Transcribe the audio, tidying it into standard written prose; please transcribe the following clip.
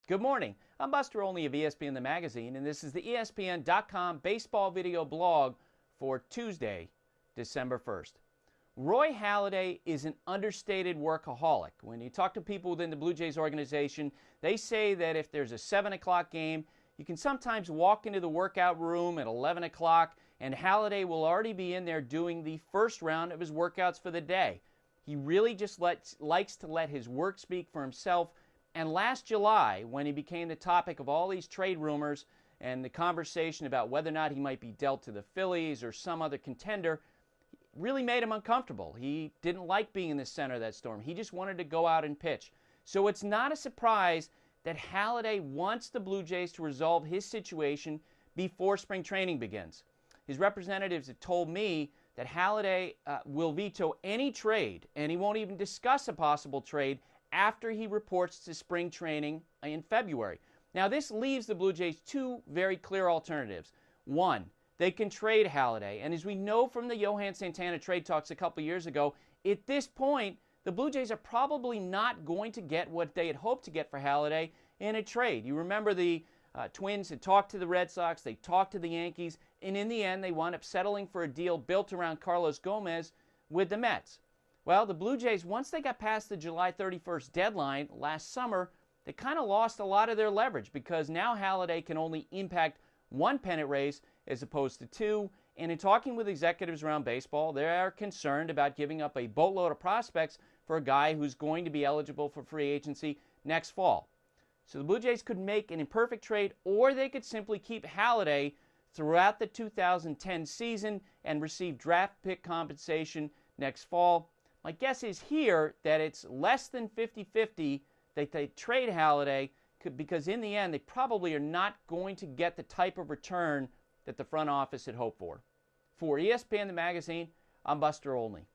Good morning. I'm Buster Olney of ESPN the Magazine, and this is the ESPN.com baseball video blog for Tuesday, December 1st. Roy Halladay is an understated workaholic. When you talk to people within the Blue Jays organization, they say that if there's a 7 o'clock game, you can sometimes walk into the workout room at 11 o'clock, and Halladay will already be in there doing the first round of his workouts for the day. He really just likes to let his work speak for himself. And last July, when he became the topic of all these trade rumors and the conversation about whether or not he might be dealt to the Phillies or some other contender, really made him uncomfortable. He didn't like being in the center of that storm. He just wanted to go out and pitch. So it's not a surprise that Halladay wants the Blue Jays to resolve his situation before spring training begins. His representatives have told me that Halladay will veto any trade, and he won't even discuss a possible trade after he reports to spring training in February. Now, this leaves the Blue Jays two very clear alternatives. One, they can trade Halladay, and as we know from the Johan Santana trade talks a couple years ago, at this point, the Blue Jays are probably not going to get what they had hoped to get for Halladay in a trade. You remember the Twins had talked to the Red Sox, they talked to the Yankees, and in the end, they wound up settling for a deal built around Carlos Gomez with the Mets. Well, the Blue Jays, once they got past the July 31st deadline last summer, they kind of lost a lot of their leverage because now Halladay can only impact one pennant race as opposed to two. And in talking with executives around baseball, they are concerned about giving up a boatload of prospects for a guy who's going to be eligible for free agency next fall. So the Blue Jays could make an imperfect trade, or they could simply keep Halladay throughout the 2010 season and receive draft pick compensation next fall. My guess is here that it's less than 50-50 that they trade Halladay because in the end they probably are not going to get the type of return that the front office had hoped for. For ESPN the Magazine, I'm Buster Olney.